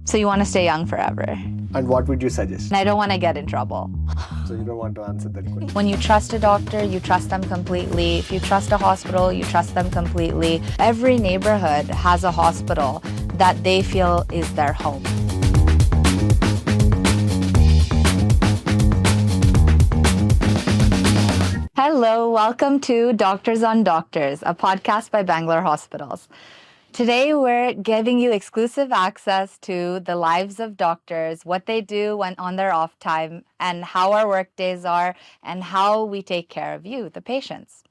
So you want to stay young forever. And what would you suggest? And I don't want to get in trouble. So you don't want to answer that question. When you trust a doctor, you trust them completely. If you trust a hospital, you trust them completely. Every neighborhood has a hospital that they feel is their home. Hello, welcome to Doctors on Doctors, a podcast by Bangalore hospitals. Today, we're giving you exclusive access to the lives of doctors, what they do when on their off time, and how our work days are, and how we take care of you, the patients.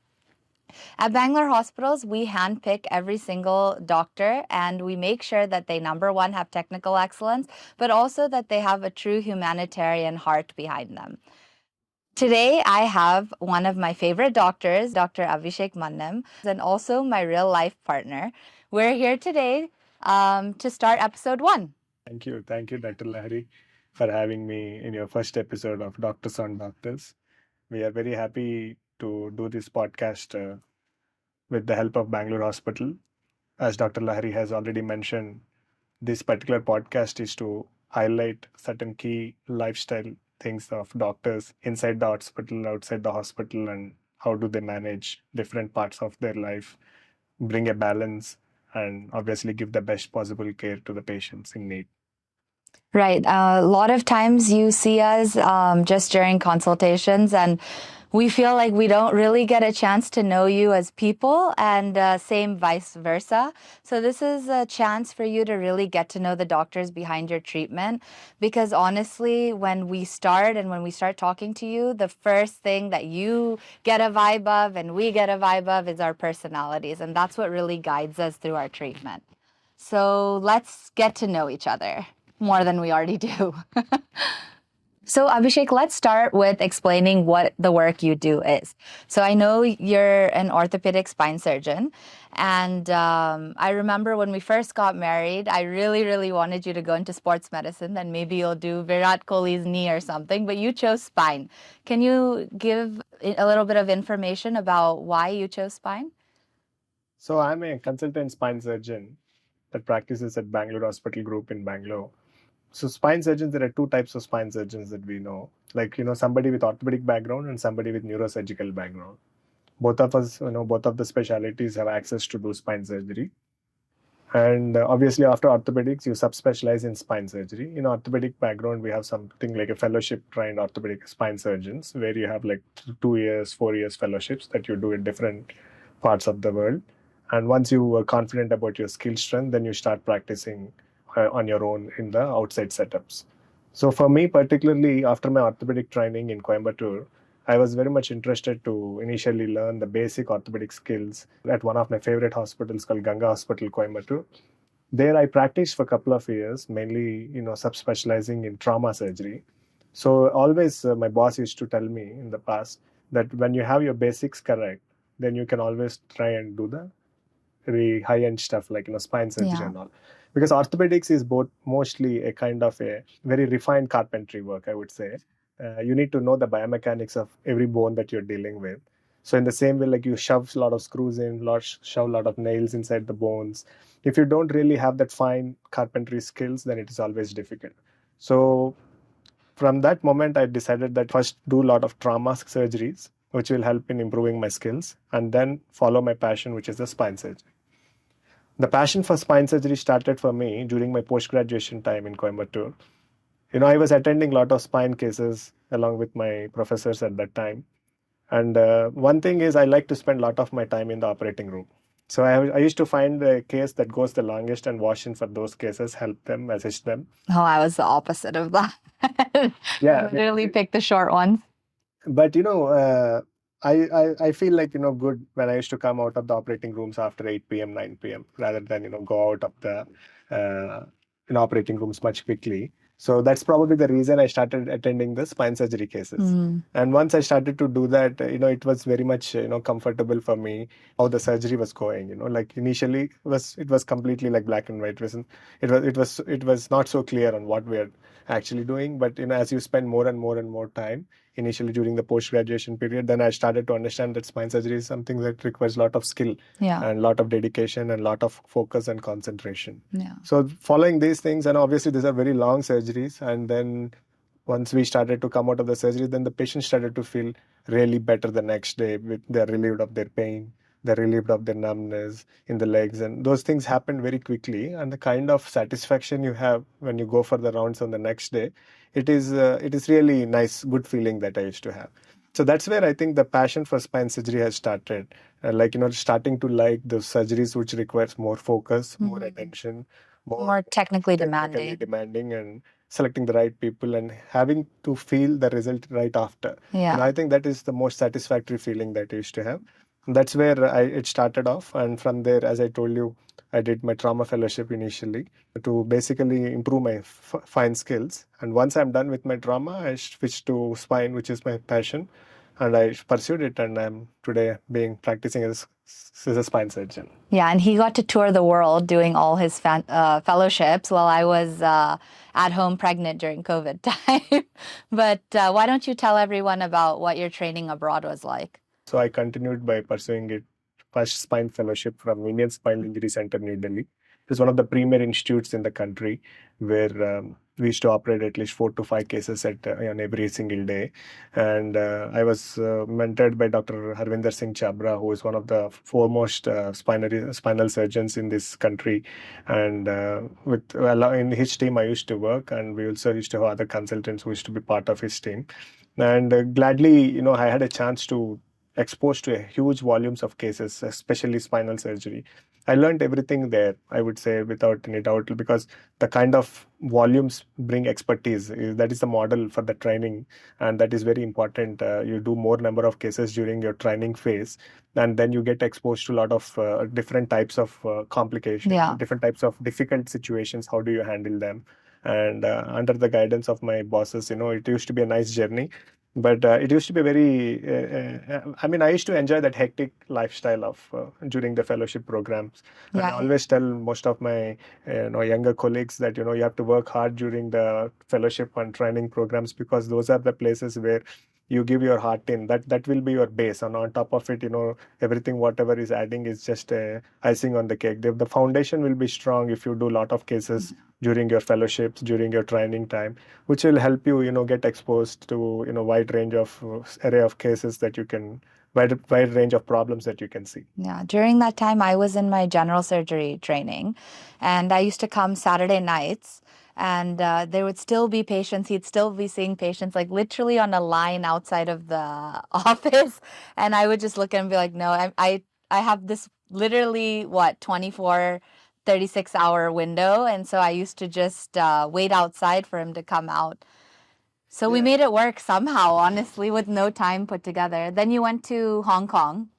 At Bangalore hospitals, we handpick every single doctor, and we make sure that they, number one, have technical excellence, but also that they have a true humanitarian heart behind them. Today, I have one of my favorite doctors, Dr. Abhishek, and also my real life partner. We're here today to start episode 1. Thank you, Dr. Lahari, for having me in your first episode of Doctors on Doctors. We are very happy to do this podcast with the help of Bangalore Hospital. As Dr. Lahari has already mentioned, this particular podcast is to highlight certain key lifestyle things of doctors inside the hospital, outside the hospital, and how do they manage different parts of their life, bring a balance, and obviously give the best possible care to the patients in need. Right. A lot of times you see us just during consultations, and we feel like we don't really get a chance to know you as people, and same vice versa. So this is a chance for you to really get to know the doctors behind your treatment, because honestly, when we start talking to you, the first thing that you get a vibe of and we get a vibe of is our personalities, and that's what really guides us through our treatment. So let's get to know each other more than we already do. So Abhishek, let's start with explaining what the work you do is. So I know you're an orthopedic spine surgeon, and I remember when we first got married, I really, really wanted you to go into sports medicine, then maybe you'll do Virat Kohli's knee or something, but you chose spine. Can you give a little bit of information about why you chose spine? So I'm a consultant spine surgeon that practices at Bangalore Hospital Group in Bangalore. So spine surgeons, there are two types of spine surgeons that we know. Like, somebody with orthopedic background and somebody with neurosurgical background. Both of us, both of the specialties have access to do spine surgery. And obviously after orthopedics, you subspecialize in spine surgery. In orthopedic background, we have something like a fellowship trained orthopedic spine surgeons, where you have like 2 years, 4 years fellowships that you do in different parts of the world. And once you are confident about your skill strength, then you start practicing on your own in the outside setups. So for me, particularly after my orthopedic training in Coimbatore, I was very much interested to initially learn the basic orthopedic skills at one of my favorite hospitals called Ganga Hospital, Coimbatore. There I practiced for a couple of years, mainly, subspecializing in trauma surgery. So always my boss used to tell me in the past that when you have your basics correct, then you can always try and do the very high-end stuff like spine surgery and all, because orthopedics is both mostly a kind of a very refined carpentry work, I would say. You need to know the biomechanics of every bone that you're dealing with. So in the same way, like you shove a lot of screws in, shove a lot of nails inside the bones. If you don't really have that fine carpentry skills, then it is always difficult. So from that moment, I decided that first do a lot of trauma surgeries, which will help in improving my skills, and then follow my passion, which is the spine surgery. The passion for spine surgery started for me during my post-graduation time in Coimbatore. I was attending a lot of spine cases along with my professors at that time. And one thing is I like to spend a lot of my time in the operating room. So I used to find the case that goes the longest and wash in for those cases, help them, assist them. Oh, I was the opposite of that. Yeah. I literally picked the short ones. But, I feel like, good when I used to come out of the operating rooms after 8 p.m., 9 p.m., rather than, go out of the operating rooms much quickly. So that's probably the reason I started attending the spine surgery cases. And once I started to do that, it was very much, comfortable for me how the surgery was going. Like initially it was completely like black and white. It was not so clear on what we are actually doing. But as you spend more and more and more time, initially during the post-graduation period. Then I started to understand that spine surgery is something that requires a lot of skill Yeah. and a lot of dedication and a lot of focus and concentration. Yeah. So following these things, and obviously these are very long surgeries, and then once we started to come out of the surgery, then the patient started to feel really better the next day. They're relieved of their pain, they're relieved of their numbness in the legs, and those things happened very quickly. And the kind of satisfaction you have when you go for the rounds on the next day, it is really nice, good feeling that I used to have. So that's where I think the passion for spine surgery has started. Starting to like the surgeries which requires more focus, more attention, More technically technically demanding. demanding, and selecting the right people and having to feel the result right after. Yeah. And I think that is the most satisfactory feeling that I used to have. That's where it started off. And from there, as I told you, I did my trauma fellowship initially to basically improve my fine skills. And once I'm done with my trauma, I switched to spine, which is my passion. And I pursued it, and I'm today being practicing as a spine surgeon. Yeah, and he got to tour the world doing all his fellowships while I was at home pregnant during COVID time. But why don't you tell everyone about what your training abroad was like? So I continued by pursuing it. First spine fellowship from Indian Spine Injury Center, New Delhi. It is one of the premier institutes in the country where we used to operate at least 4 to 5 cases on every single day. And I was mentored by Dr. Harvinder Singh Chabra, who is one of the foremost spinal surgeons in this country. And in his team, I used to work, and we also used to have other consultants who used to be part of his team. And gladly, I had a chance to exposed to a huge volumes of cases, especially spinal surgery. I learned everything there, I would say, without any doubt, because the kind of volumes bring expertise. That is the model for the training, and that is very important. You do more number of cases during your training phase, and then you get exposed to a lot of different types of complications, different types of difficult situations. How do you handle them? And under the guidance of my bosses, it used to be a nice journey. But it used to be very, I used to enjoy that hectic lifestyle of during the fellowship programs. And I always tell most of my younger colleagues that, you have to work hard during the fellowship and training programs, because those are the places where you give your heart in. That will be your base. And on top of it, everything, whatever is adding is just icing on the cake. The foundation will be strong if you do a lot of cases during your fellowships, during your training time, which will help you, get exposed to, wide range of array of cases that you can, wide range of problems that you can see. Yeah, during that time, I was in my general surgery training, and I used to come Saturday nights, and there would still be patients. He'd still be seeing patients, like literally on a line outside of the office, and I would just look at him and be like, no, I have this literally, 24, 36-hour window, and so I used to just wait outside for him to come out. So we made it work somehow, honestly, with no time put together. Then you went to Hong Kong.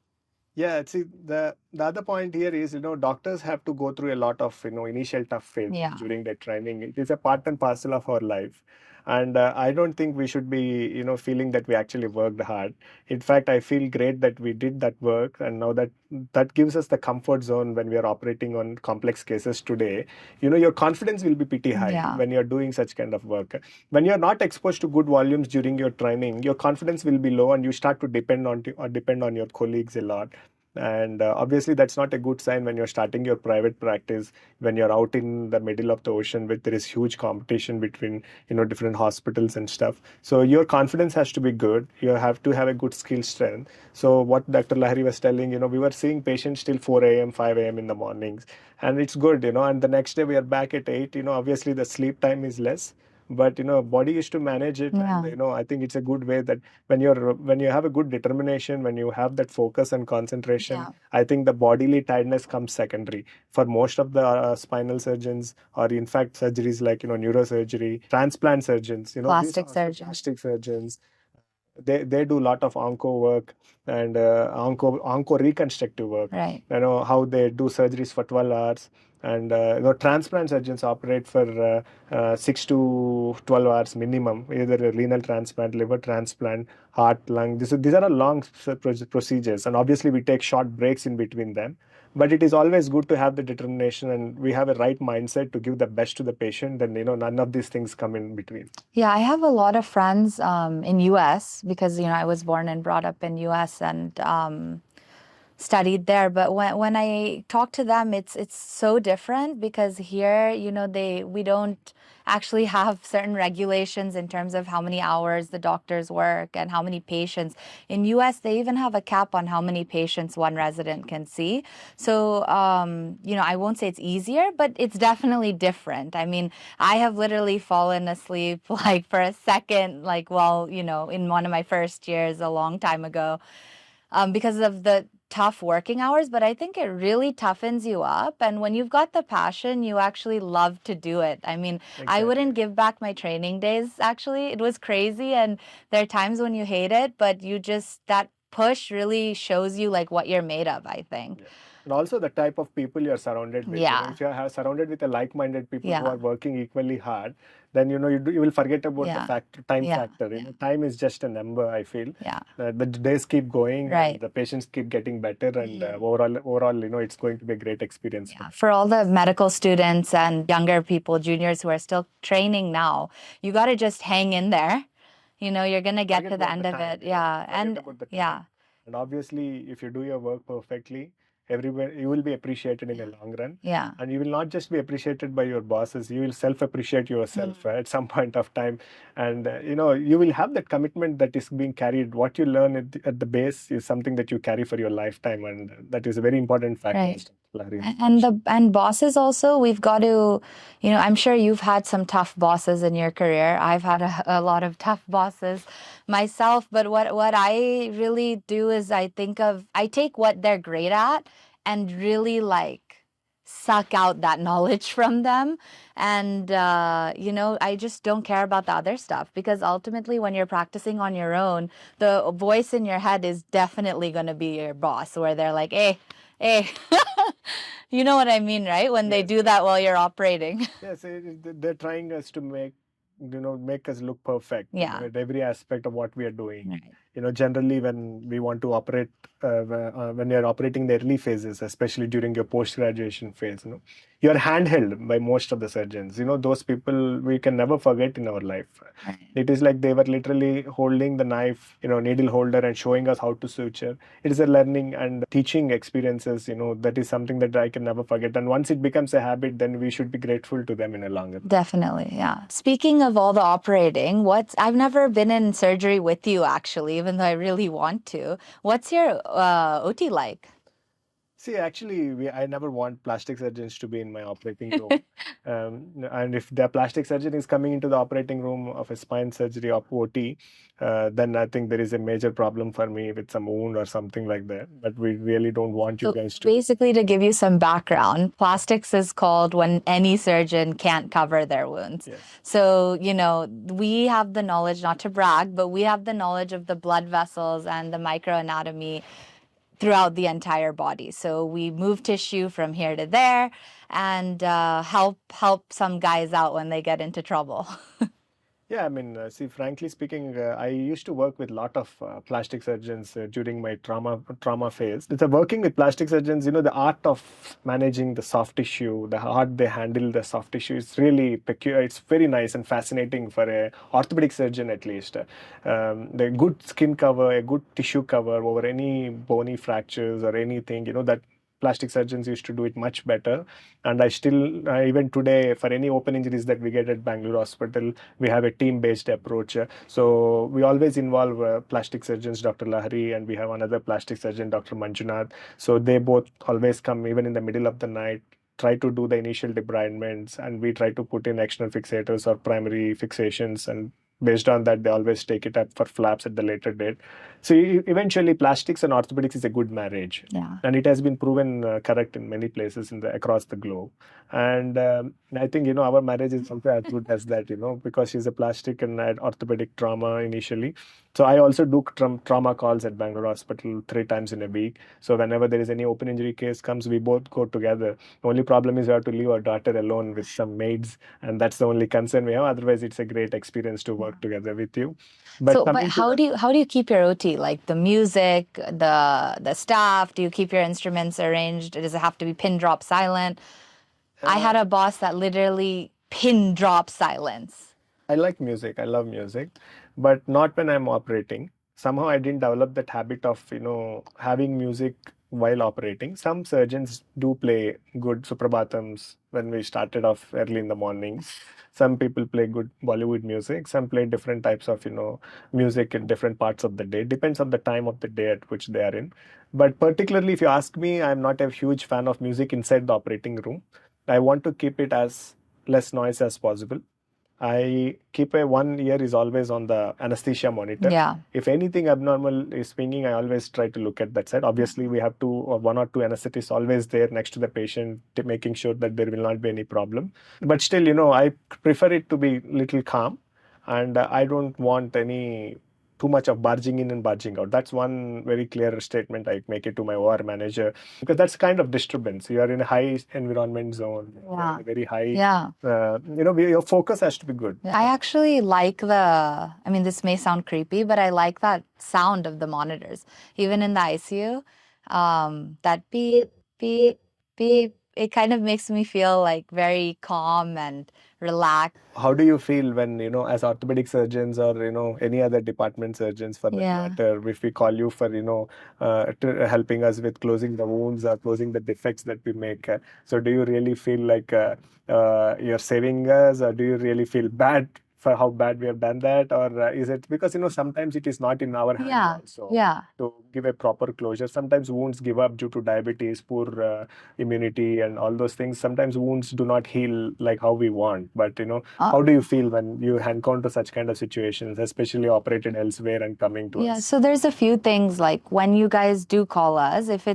Yeah, see, the other point here is, doctors have to go through a lot of, initial tough phase during their training. It is a part and parcel of our life. And I don't think we should be, feeling that we actually worked hard. In fact, I feel great that we did that work. And now that gives us the comfort zone when we are operating on complex cases today. Your confidence will be pretty high when you're doing such kind of work. When you're not exposed to good volumes during your training, your confidence will be low, and you start to depend on your colleagues a lot. And obviously, that's not a good sign when you're starting your private practice, when you're out in the middle of the ocean, where there is huge competition between, different hospitals and stuff. So your confidence has to be good. You have to have a good skill strength. So what Dr. Lahiri was telling, we were seeing patients till 4 a.m., 5 a.m. in the mornings. And it's good, and the next day we are back at 8. Obviously the sleep time is less. But body is to manage it. And I think it's a good way that when you have a good determination, when you have that focus and concentration, I think the bodily tiredness comes secondary for most of the spinal surgeons, or in fact surgeries like neurosurgery, transplant surgeons, plastic surgeons. They do a lot of onco work and onco reconstructive work. Right. How they do surgeries for 12 hours. And transplant surgeons operate for 6 to 12 hours minimum, either a renal transplant, liver transplant, heart, lung. These are long procedures, and obviously we take short breaks in between them. But it is always good to have the determination, and we have a right mindset to give the best to the patient, then none of these things come in between. Yeah, I have a lot of friends in US because I was born and brought up in US and studied there. But when I talk to them, it's so different because here, we don't actually have certain regulations in terms of how many hours the doctors work and how many patients. In US, they even have a cap on how many patients one resident can see. So, I won't say it's easier, but it's definitely different. I mean, I have literally fallen asleep like for a second, like while, in one of my first years a long time ago, because of the tough working hours, but I think it really toughens you up. And when you've got the passion, you actually love to do it. I mean, I wouldn't give back my training days, actually. It was crazy. And there are times when you hate it, but that push really shows you like what you're made of, I think. Yeah. And also the type of people you're surrounded with. Yeah. If you're surrounded with a like-minded people who Yeah. are working equally hard, then you will forget about the time Yeah. factor. Time is just a number, I feel. Yeah. The days keep going, Right. and the patients keep getting better, and overall, it's going to be a great experience. Yeah. For all the medical students and younger people, juniors who are still training now, you got to just hang in there. You're going to get to the end of it. Yeah. And yeah. And obviously, if you do your work perfectly, everywhere you will be appreciated in the long run. Yeah. And you will not just be appreciated by your bosses, you will self-appreciate yourself at some point of time. And you will have that commitment that is being carried. What you learn at the base is something that you carry for your lifetime, and that is a very important factor. Right. And bosses also, we've got to, I'm sure you've had some tough bosses in your career. I've had a lot of tough bosses myself, but what I really do is I take what they're great at and really like suck out that knowledge from them. And, I just don't care about the other stuff because ultimately when you're practicing on your own, the voice in your head is definitely going to be your boss where they're like, hey, you know what I mean, right? When they do that while you're operating. Yes, they're trying us to make us look perfect at every aspect of what we are doing. Right. Generally when we want to operate, when you're operating the early phases, especially during your post-graduation phase, you're handheld by most of the surgeons. Those people we can never forget in our life. Right. It is like they were literally holding the knife, needle holder and showing us how to suture. It is a learning and teaching experiences, that is something that I can never forget. And once it becomes a habit, then we should be grateful to them in a long run. Definitely, yeah. Speaking of all the operating, I've never been in surgery with you actually, even though I really want to. What's your OT like? See, actually, I never want plastic surgeons to be in my operating room. And if the plastic surgeon is coming into the operating room of a spine surgery or OT, then I think there is a major problem for me with some wound or something like that. But we really don't want you guys to. Basically, to give you some background, plastics is called when any surgeon can't cover their wounds. Yes. So, we have the knowledge, not to brag, but we have the knowledge of the blood vessels and the microanatomy throughout the entire body. So we move tissue from here to there and help some guys out when they get into trouble. Yeah, I mean, see, frankly speaking, I used to work with a lot of plastic surgeons during my trauma phase. It's working with plastic surgeons, the art of managing the soft tissue, the art they handle the soft tissue, it's really peculiar. It's very nice and fascinating for a orthopedic surgeon at least. The good skin cover, a good tissue cover over any bony fractures or anything, that plastic surgeons used to do it much better. And I still, even today, for any open injuries that we get at Bangalore Hospital, we have a team-based approach. So we always involve plastic surgeons, Dr. Lahari, and we have another plastic surgeon, Dr. Manjunath. So they both always come even in the middle of the night, try to do the initial debridements, and we try to put in external fixators or primary fixations, and based on that, they always take it up for flaps at the later date. So eventually, plastics and orthopedics is a good marriage. Yeah. And it has been proven correct in many places across the globe. And I think, our marriage is also as good as that, because she's a plastic and I had orthopedic trauma initially. So I also do trauma calls at Bangalore Hospital 3 times in a week. So whenever there is any open injury case comes, we both go together. The only problem is we have to leave our daughter alone with some maids, and that's the only concern we have. Otherwise, it's a great experience to work work together with you. So, but Coming to how do you keep your OT? Like the music, the staff? Do you keep your instruments arranged? Does it have to be pin drop silent? I had a boss that literally pin drop silence. I like music. I love music, but not when I'm operating. Somehow I didn't develop that habit of, having music while operating. Some surgeons do play good suprabhatams when we started off early in the mornings. Some people play good Bollywood music. Some play different types of, music in different parts of the day. Depends on the time of the day at which they are in. But particularly if you ask me, I'm not a huge fan of music inside the operating room. I want to keep it as less noise as possible. I keep a one ear is always on the anesthesia monitor. Yeah. If anything abnormal is swinging, I always try to look at that side. Obviously, we have one or two anesthetists always there next to the patient, making sure that there will not be any problem. But still, I prefer it to be little calm, and I don't want any too much of barging in and barging out. That's one very clear statement I make it to my OR manager, because that's kind of disturbance. You are in a high environment zone, Yeah. very high. Yeah. Your focus has to be good. I actually like I mean, this may sound creepy, but I like that sound of the monitors. Even in the ICU, that beep, beep, beep, it kind of makes me feel like very calm and relaxed. How do you feel when, as orthopedic surgeons or, any other department surgeons for that matter, if we call you for, helping us with closing the wounds or closing the defects that we make? So do you really feel like you're saving us, or do you really feel bad for how bad we have done that? Or is it because, sometimes it is not in our hands also to give a proper closure. Sometimes wounds give up due to diabetes, poor immunity and all those things. Sometimes wounds do not heal like how we want. But, how do you feel when you encounter such kind of situations, especially operated elsewhere and coming to us? Yeah, so there's a few things, like when you guys do call us, if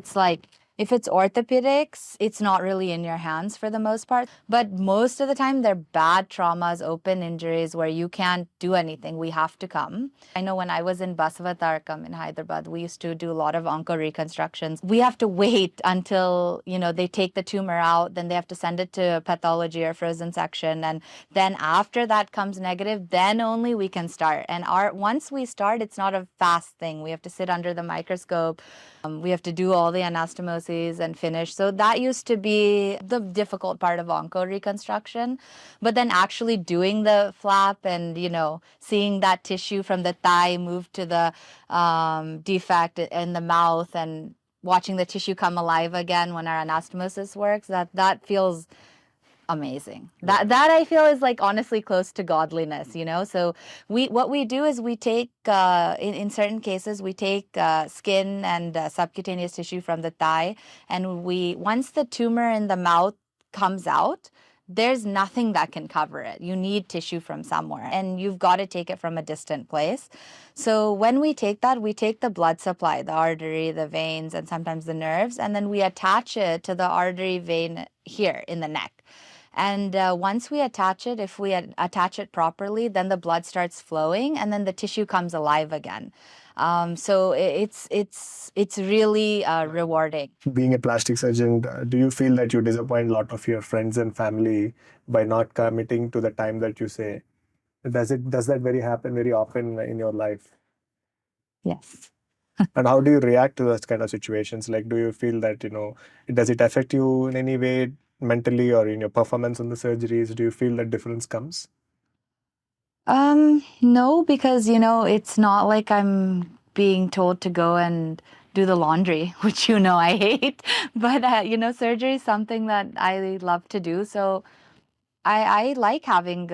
it's orthopedics, it's not really in your hands for the most part. But most of the time, they're bad traumas, open injuries where you can't do anything. We have to come. I know when I was in Basavatarkam in Hyderabad, we used to do a lot of onco reconstructions. We have to wait until, they take the tumor out, then they have to send it to pathology or frozen section. And then after that comes negative, then only we can start. And once we start, it's not a fast thing. We have to sit under the microscope. We have to do all the anastomoses and finish. So that used to be the difficult part of onco reconstruction. But then actually doing the flap and, seeing that tissue from the thigh move to the defect in the mouth and watching the tissue come alive again when our anastomosis works, that feels amazing. That I feel is like honestly close to godliness, So what we do is we take in certain cases we take skin and subcutaneous tissue from the thigh, and once the tumor in the mouth comes out, there's nothing that can cover it. You need tissue from somewhere, and you've got to take it from a distant place. So when we take that, we take the blood supply, the artery, the veins, and sometimes the nerves, and then we attach it to the artery vein here in the neck. And once we attach it, if we attach it properly, then the blood starts flowing, and then the tissue comes alive again. So it's really rewarding. Being a plastic surgeon, do you feel that you disappoint a lot of your friends and family by not committing to the time that you say? Does that happen very often in your life? Yes. And how do you react to those kind of situations? Like, do you feel that, does it affect you in any way mentally or in your performance on the surgeries? Do you feel that difference comes? No, because, it's not like I'm being told to go and do the laundry, which, I hate. But, surgery is something that I love to do. So I like having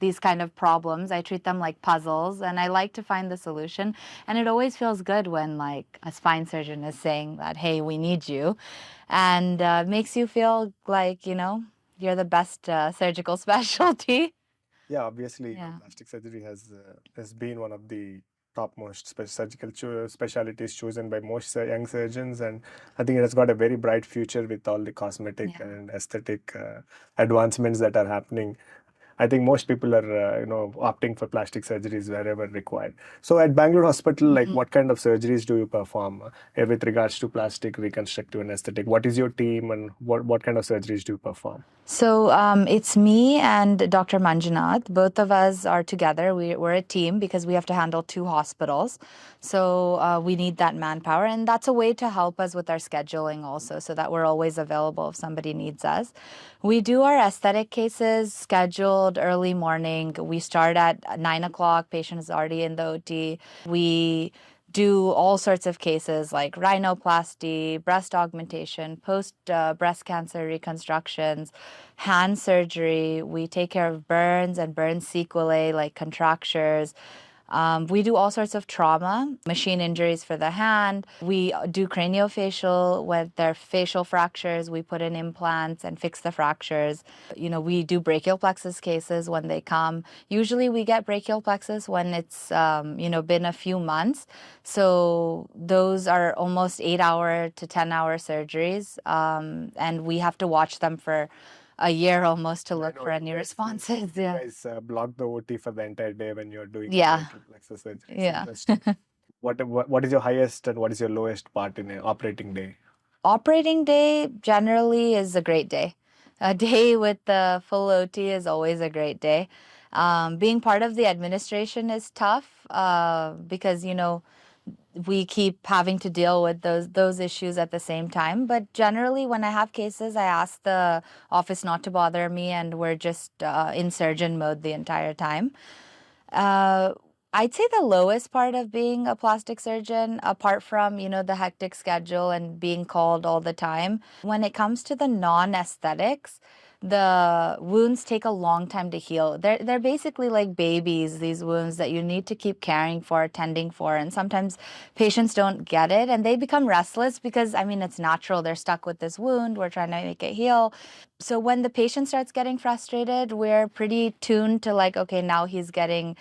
these kind of problems. I treat them like puzzles, and I like to find the solution. And it always feels good when like a spine surgeon is saying that, hey, we need you. And makes you feel like, you're the best surgical specialty. Yeah, obviously, plastic surgery has been one of the topmost surgical specialties chosen by most young surgeons, and I think it has got a very bright future with all the cosmetic and aesthetic advancements that are happening. I think most people are, opting for plastic surgeries wherever required. So at Bangalore Hospital, like what kind of surgeries do you perform with regards to plastic, reconstructive, and aesthetic? What is your team, and what kind of surgeries do you perform? So it's me and Dr. Manjunath. Both of us are together. We're a team because we have to handle 2 hospitals. So we need that manpower. And that's a way to help us with our scheduling also, so that we're always available if somebody needs us. We do our aesthetic cases scheduled early morning. We start at 9 o'clock. Patient is already in the OT. We do all sorts of cases like rhinoplasty, breast augmentation, post breast cancer reconstructions, hand surgery. We take care of burns and burn sequelae like contractures. We do all sorts of trauma, machine injuries for the hand. We do craniofacial with their facial fractures. We put in implants and fix the fractures. We do brachial plexus cases when they come. Usually we get brachial plexus when it's, been a few months. So those are almost 8-hour to 10-hour surgeries. And we have to watch them for a year almost to look for any responses. You Yeah. guys block the OT for the entire day when you're doing Yeah. brachial plexus surgery. It's Yeah. interesting. What is your highest and what is your lowest part in an operating day? Operating day generally is a great day. A day with the full OT is always a great day. Being part of the administration is tough because, we keep having to deal with those issues at the same time. But generally, when I have cases, I ask the office not to bother me, and we're just in surgeon mode the entire time. Uh, I'd say the lowest part of being a plastic surgeon, apart from, the hectic schedule and being called all the time, when it comes to the non-aesthetics, the wounds take a long time to heal. They're basically like babies, these wounds that you need to keep caring for, tending for, and sometimes patients don't get it and they become restless because, it's natural. They're stuck with this wound. We're trying to make it heal. So when the patient starts getting frustrated, we're pretty tuned to like, okay, now he's getting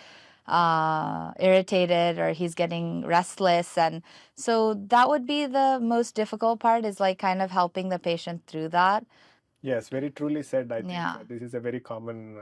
irritated or he's getting restless. And so that would be the most difficult part, is like kind of helping the patient through that. Yes, very truly said. I think Yeah. this is a very common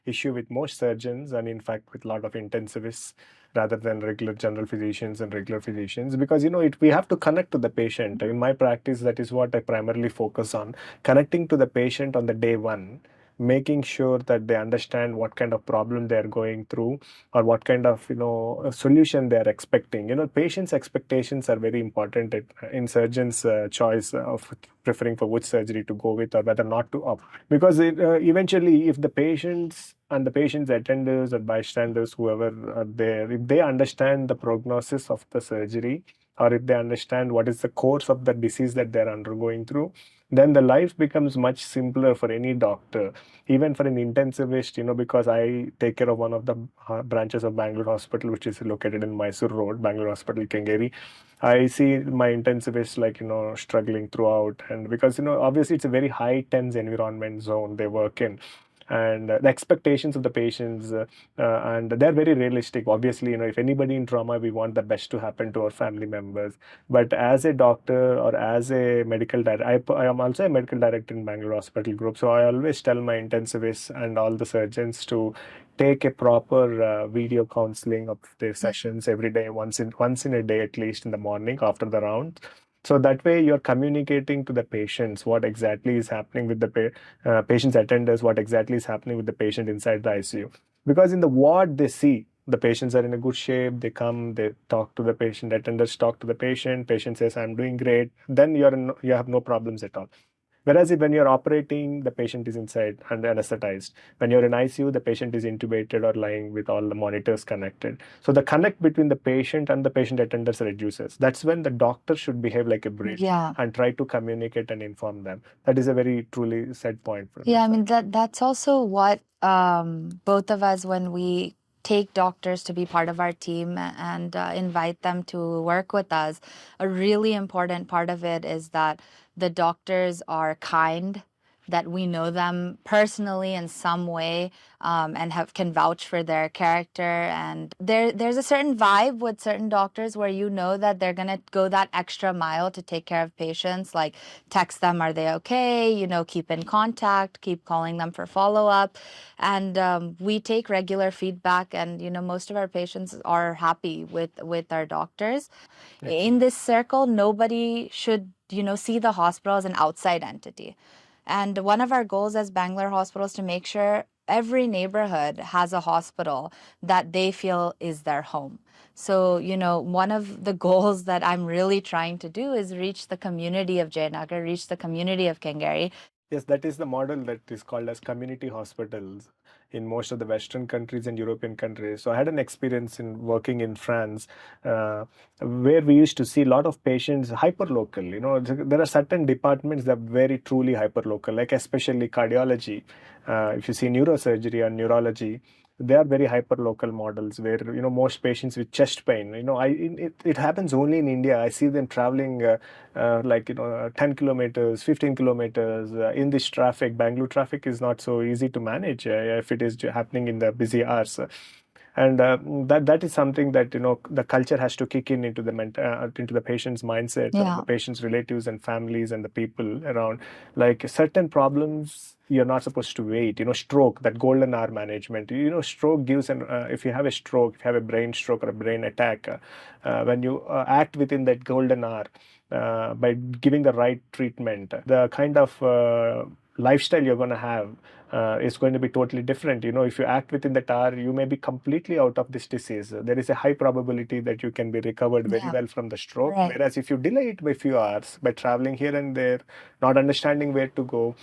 issue with most surgeons, and in fact, with a lot of intensivists rather than regular general physicians and regular physicians, because we have to connect to the patient. In my practice, that is what I primarily focus on: connecting to the patient on the day one, making sure that they understand what kind of problem they are going through, or what kind of a solution they are expecting. Patients' expectations are very important in surgeons' choice of preferring for which surgery to go with or whether not to opt. Because eventually, if the patients and the patient's attenders or bystanders, whoever are there, if they understand the prognosis of the surgery, or if they understand what is the course of the disease that they're undergoing through, then the life becomes much simpler for any doctor, even for an intensivist, because I take care of one of the branches of Bangalore Hospital, which is located in Mysore Road, Bangalore Hospital, Kengeri. I see my intensivists like, struggling throughout. And because, obviously it's a very high tense environment zone they work in. And the expectations of the patients, and they're very realistic. Obviously, if anybody in trauma, we want the best to happen to our family members. But as a doctor or as a medical director, I am also a medical director in Bangalore Hospital Group. So I always tell my intensivists and all the surgeons to take a proper video counseling of their sessions every day, once in a day at least, in the morning after the round. So that way you're communicating to the patients what exactly is happening with the patient's attenders, what exactly is happening with the patient inside the ICU. Because in the ward, they see the patients are in a good shape. They come, they talk to the patient, attenders talk to the patient says, I'm doing great. Then you have no problems at all. Whereas when you're operating, the patient is inside and anesthetized. When you're in ICU, the patient is intubated or lying with all the monitors connected. So the connect between the patient and the patient attenders reduces. That's when the doctor should behave like a bridge, Yeah. and try to communicate and inform them. That is a very truly said point from Yeah, my side. that's also what both of us, when we take doctors to be part of our team and invite them to work with us, a really important part of it is that the doctors are kind, that we know them personally in some way, and can vouch for their character. And there's a certain vibe with certain doctors where you know that they're going to go that extra mile to take care of patients, like text them, are they okay? Keep in contact, keep calling them for follow-up. And we take regular feedback, and most of our patients are happy with our doctors. In this circle, nobody should see the hospital as an outside entity. And one of our goals as Bangalore Hospital is to make sure every neighborhood has a hospital that they feel is their home. So, one of the goals that I'm really trying to do is reach the community of Jayanagar, reach the community of Kengari. Yes, that is the model that is called as community hospitals in most of the Western countries and European countries. So I had an experience in working in France, where we used to see a lot of patients hyperlocal. There are certain departments that are very truly hyperlocal, like especially cardiology. If you see neurosurgery or neurology, they are very hyperlocal models where most patients with chest pain. It happens only in India. I see them traveling like 10 kilometers, 15 kilometers in this traffic. Bangalore traffic is not so easy to manage if it is happening in the busy hours. And that is something that the culture has to kick in into the patient's mindset, the patient's relatives and families and the people around. Like certain problems, you're not supposed to wait. Stroke, that golden hour management. Stroke gives an if you have a stroke, if you have a brain stroke or a brain attack, when you act within that golden hour, by giving the right treatment, the kind of lifestyle you're going to have is going to be totally different. If you act within that hour, you may be completely out of this disease. There is a high probability that you can be recovered very well from the stroke. Right. Whereas if you delay it by a few hours by traveling here and there, not understanding where to go,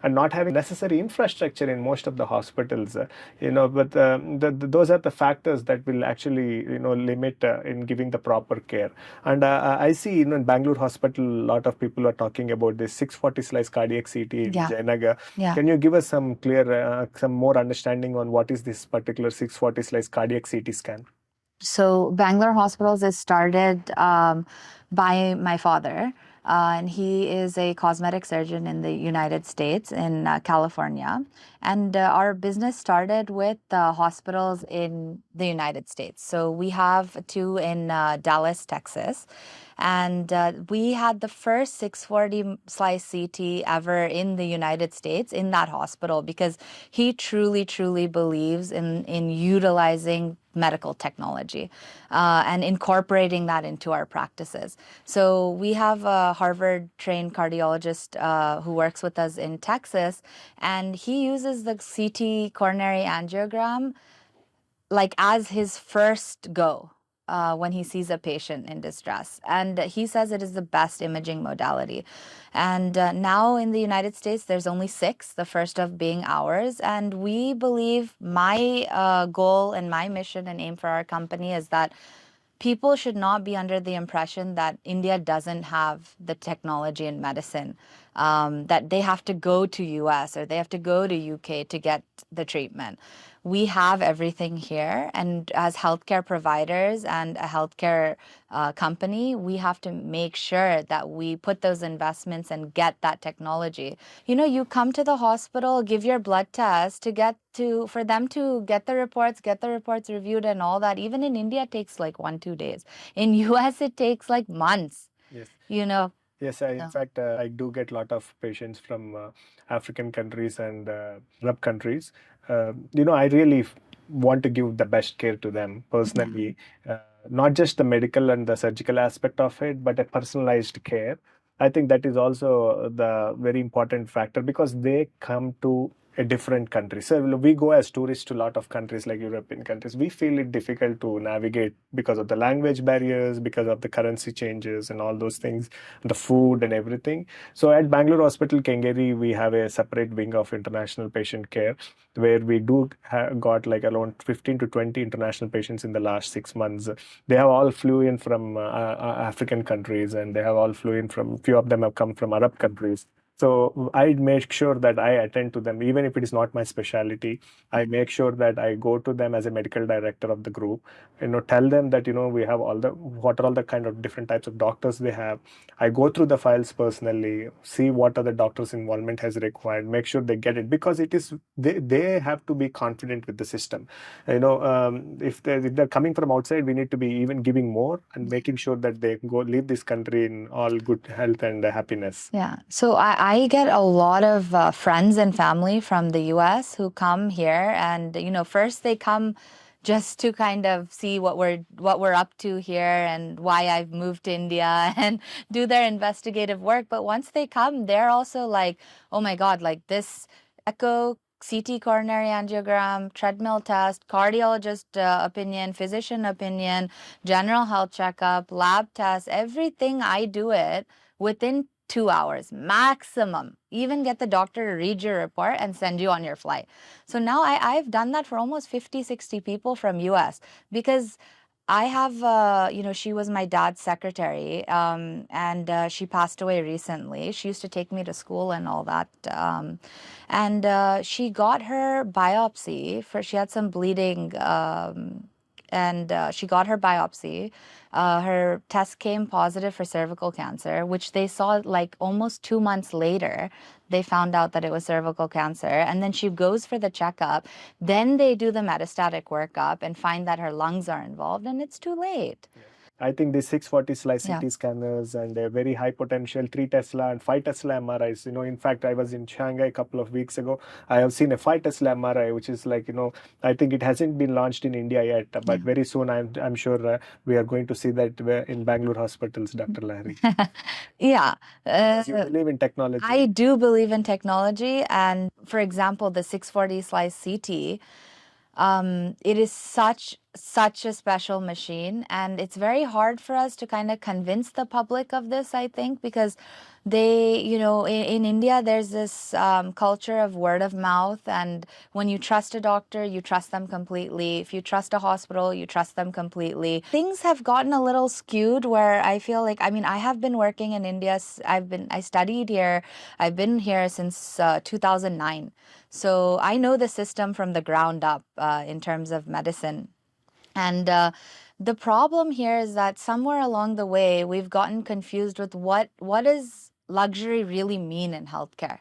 and not having necessary infrastructure in most of the hospitals, but those are the factors that will actually, limit in giving the proper care. And I see, in Bangalore Hospital, a lot of people are talking about this 640 slice cardiac CT in Jayanagar. Can you give us some more understanding on what is this particular 640 slice cardiac CT scan? So Bangalore Hospitals is started by my father, and he is a cosmetic surgeon in the United States, in California. And our business started with hospitals in the United States. So we have two in Dallas, Texas. And we had the first 640 slice CT ever in the United States in that hospital, because he truly, truly believes in utilizing medical technology and incorporating that into our practices. So we have a Harvard-trained cardiologist who works with us in Texas, and he uses the CT coronary angiogram like as his first go when he sees a patient in distress. And he says it is the best imaging modality. And now in the United States, there's only 6, the first of being ours. And we believe my goal and my mission and aim for our company is that people should not be under the impression that India doesn't have the technology in medicine, that they have to go to US or they have to go to UK to get the treatment. We have everything here, and as healthcare providers and a healthcare company, we have to make sure that we put those investments and get that technology. You come to the hospital, give your blood test for them to get the reports reviewed and all that. Even in India, it takes like 1-2 days. In US, it takes like months. Yes. Yes, in fact, I do get a lot of patients from African countries and Arab countries. I really want to give the best care to them personally, not just the medical and the surgical aspect of it, but a personalized care. I think that is also the very important factor, because they come to a different country. So we go as tourists to a lot of countries like European countries. We feel it difficult to navigate because of the language barriers, because of the currency changes and all those things, the food and everything. So at Bangalore Hospital, Kengeri, we have a separate wing of international patient care, where we do got like around 15 to 20 international patients in the last 6 months. They have all flew in from African countries, and they have all flew in from, few of them have come from Arab countries. So I make sure that I attend to them, even if it is not my specialty. I make sure that I go to them as a medical director of the group, tell them that, we have what are all the kind of different types of doctors they have. I go through the files personally, see what are the doctors' involvement has required, make sure they get it, because they have to be confident with the system. If they're coming from outside, we need to be even giving more and making sure that they go leave this country in all good health and happiness. Yeah. So I get a lot of friends and family from the US who come here, and first they come just to kind of see what we're up to here and why I've moved to India and do their investigative work. But once they come, they're also like, oh my God, like this echo, CT coronary angiogram, treadmill test, cardiologist opinion, physician opinion, general health checkup, lab test, everything I do it within 2 hours maximum. Even get the doctor to read your report and send you on your flight. So now I've done that for almost 50, 60 people from US, because I have, she was my dad's secretary, and she passed away recently. She used to take me to school and all that. And she got her biopsy she had some bleeding, and she got her biopsy. Her test came positive for cervical cancer, which they saw like almost 2 months later. They found out that it was cervical cancer. And then she goes for the checkup. Then they do the metastatic workup and find that her lungs are involved, and it's too late. I think the 640 slice Yeah. CT scanners and a very high potential 3 Tesla and 5 Tesla MRIs. In fact, I was in Shanghai a couple of weeks ago. I have seen a 5 Tesla MRI, which is like, I think it hasn't been launched in India yet, but very soon I'm sure we are going to see that in Bangalore hospitals, Dr. Lahiri. Yeah. Because you believe in technology. I do believe in technology. And for example, the 640 slice CT, it is such a special machine, and it's very hard for us to kind of convince the public of this, I think, because they, in India, there's this culture of word of mouth, and when you trust a doctor, you trust them completely. If you trust a hospital, you trust them completely. Things have gotten a little skewed where I feel like, I have been working in India. I studied here. I've been here since 2009. So I know the system from the ground up in terms of medicine. And the problem here is that somewhere along the way, we've gotten confused with what does luxury really mean in healthcare.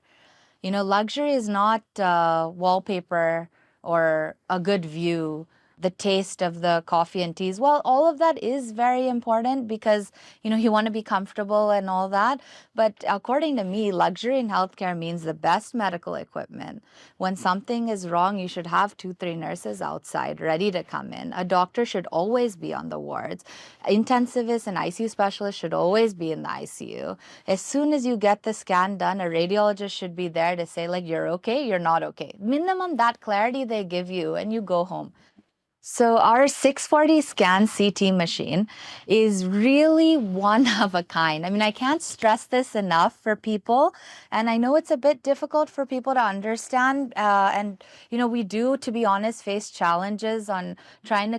Luxury is not wallpaper or a good view, the taste of the coffee and teas. Well, all of that is very important because, you want to be comfortable and all that. But according to me, luxury in healthcare means the best medical equipment. When something is wrong, you should have 2, 3 nurses outside ready to come in. A doctor should always be on the wards. Intensivists and ICU specialists should always be in the ICU. As soon as you get the scan done, a radiologist should be there to say, like, you're okay, you're not okay. Minimum that clarity they give you, and you go home. So our 640 scan CT machine is really one of a kind. I can't stress this enough for people. And I know it's a bit difficult for people to understand. And, we do, to be honest, face challenges on trying to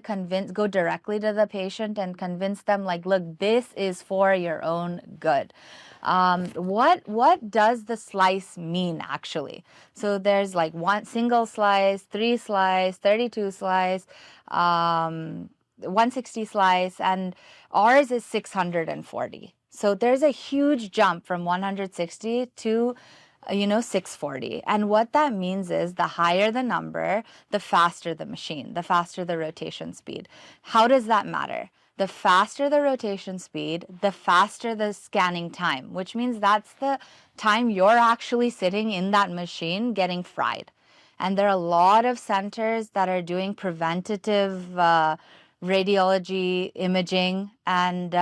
go directly to the patient and convince them, like, look, this is for your own good. What does the slice mean actually? So there's like one single slice, 3 slice, 32 slice, 160 slice, and ours is 640. So there's a huge jump from 160 to 640. And what that means is the higher the number, the faster the machine, the faster the rotation speed. How does that matter? The faster the rotation speed, the faster the scanning time, which means that's the time you're actually sitting in that machine getting fried. And there are a lot of centers that are doing preventative radiology imaging and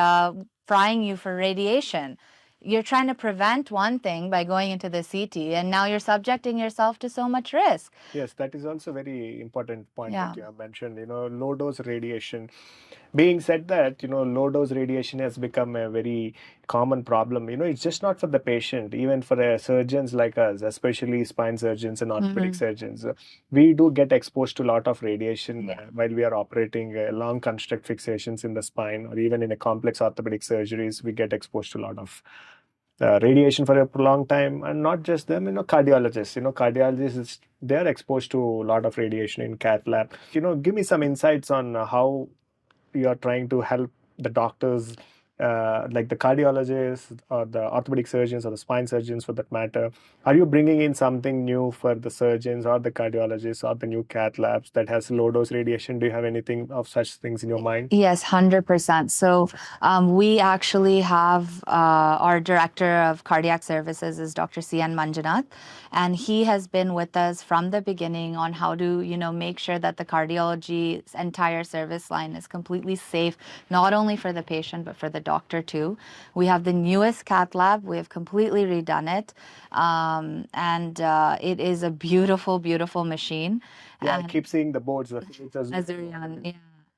frying you for radiation. You're trying to prevent one thing by going into the CT, and now you're subjecting yourself to so much risk. Yes, that is also a very important point Yeah. that you have mentioned, low dose radiation. Being said that, low dose radiation has become a very common problem. It's just not for the patient, even for surgeons like us, especially spine surgeons and orthopedic surgeons. We do get exposed to a lot of radiation while we are operating long construct fixations in the spine, or even in a complex orthopedic surgeries, we get exposed to a lot of radiation for a prolonged time, and not just them, cardiologists. Cardiologists, they're exposed to a lot of radiation in cath lab. Give me some insights on how you are trying to help the doctors, like the cardiologists or the orthopedic surgeons or the spine surgeons for that matter. Are you bringing in something new for the surgeons or the cardiologists or the new cath labs that has low dose radiation? Do you have anything of such things in your mind? Yes, 100%. So we actually have our director of cardiac services is Dr. C.N. Manjunath, and he has been with us from the beginning on how to, make sure that the cardiology's entire service line is completely safe, not only for the patient, but for the doctor too. We have the newest cath lab. We have completely redone it. And it is a beautiful, beautiful machine. Yeah, I And keep seeing the boards. Azurian, yeah.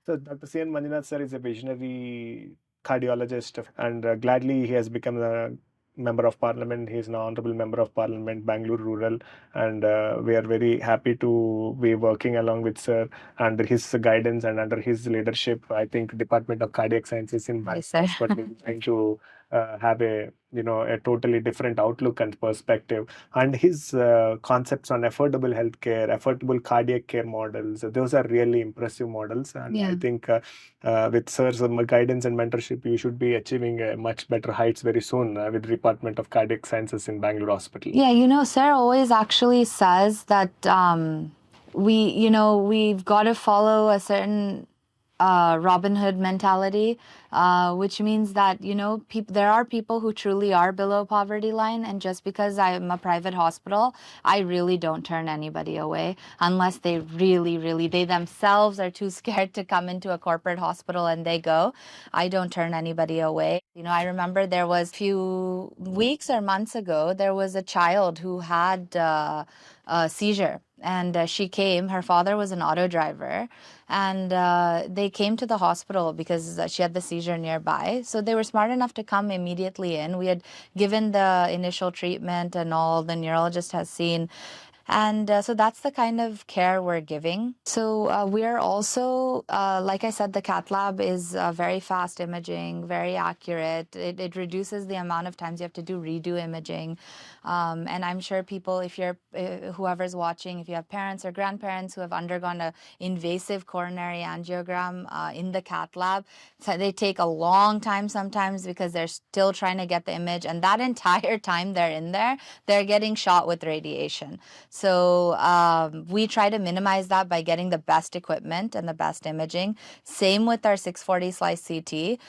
So Dr. C.N. Manjunath sir is a visionary cardiologist, and gladly he has become a member of parliament. He is an honorable member of parliament, Bangalore Rural, and we are very happy to be working along with sir under his guidance and under his leadership. I think Department of Cardiac Sciences in Yes, Bangalore sir. Hospital is trying to have a totally different outlook and perspective, and his concepts on affordable healthcare, affordable cardiac care models, those are really impressive models. And I Yeah. think with sir's guidance and mentorship, you should be achieving much better heights very soon with the Department of Cardiac Sciences in Bangalore Hospital. Yeah, Sarah always actually says that we've got to follow a certain Robin Hood mentality, which means that, there are people who truly are below poverty line. And just because I'm a private hospital, I really don't turn anybody away unless they really, they themselves are too scared to come into a corporate hospital and they go. I don't turn anybody away. I remember there was a few weeks or months ago, there was a child who had a seizure. And she came, her father was an auto driver, and they came to the hospital because she had the seizure nearby. So they were smart enough to come immediately in. We had given the initial treatment and all the neurologist has seen. And so that's the kind of care we're giving. So we are also, like I said, the cath lab is very fast imaging, very accurate. It reduces the amount of times you have to do redo imaging. And I'm sure people, if you're, whoever's watching, if you have parents or grandparents who have undergone a invasive coronary angiogram in the cath lab, so they take a long time sometimes because they're still trying to get the image. And that entire time they're in there, they're getting shot with radiation. So we try to minimize that by getting the best equipment and the best imaging. Same with our 640 slice CT.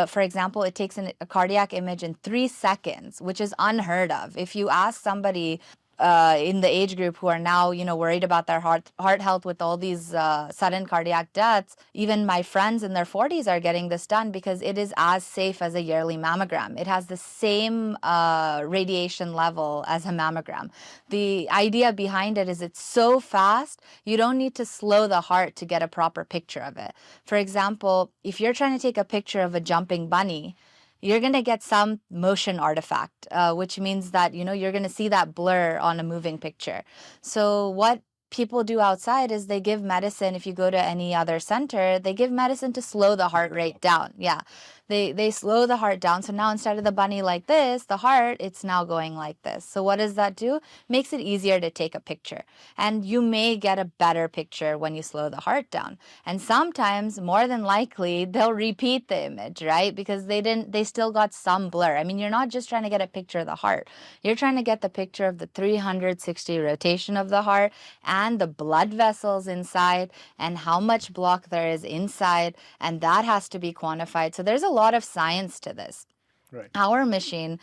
For example, it takes a cardiac image in 3 seconds, which is unheard of. If you ask somebody in the age group who are now, worried about their heart health with all these sudden cardiac deaths, even my friends in their 40s are getting this done because it is as safe as a yearly mammogram. It has the same radiation level as a mammogram. The idea behind it is it's so fast, you don't need to slow the heart to get a proper picture of it. For example, if you're trying to take a picture of a jumping bunny, you're going to get some motion artifact, which means that, you're going to see that blur on a moving picture. So what people do outside is they give medicine. If you go to any other center, they give medicine to slow the heart rate down. Yeah. They slow the heart down. So now instead of the bunny like this, the heart, it's now going like this. So what does that do? Makes it easier to take a picture. And you may get a better picture when you slow the heart down. And sometimes, more than likely, they'll repeat the image, right? Because they still got some blur. I mean, you're not just trying to get a picture of the heart. You're trying to get the picture of the 360 rotation of the heart and the blood vessels inside and how much block there is inside. And that has to be quantified. So there's a lot of science to this. Right. Our machine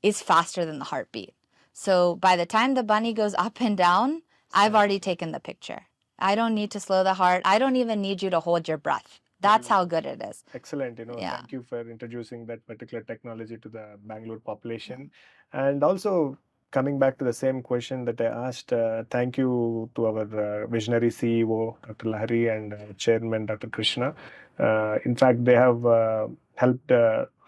is faster than the heartbeat. So by the time the bunny goes up and down, I've already taken the picture. I don't need to slow the heart. I don't even need you to hold your breath. That's how good it is. Excellent. Yeah. Thank you for introducing that particular technology to the Bangalore population. And also, coming back to the same question that I asked, thank you to our visionary CEO, Dr. Lahari, and Chairman, Dr. Krishna. In fact, they have helped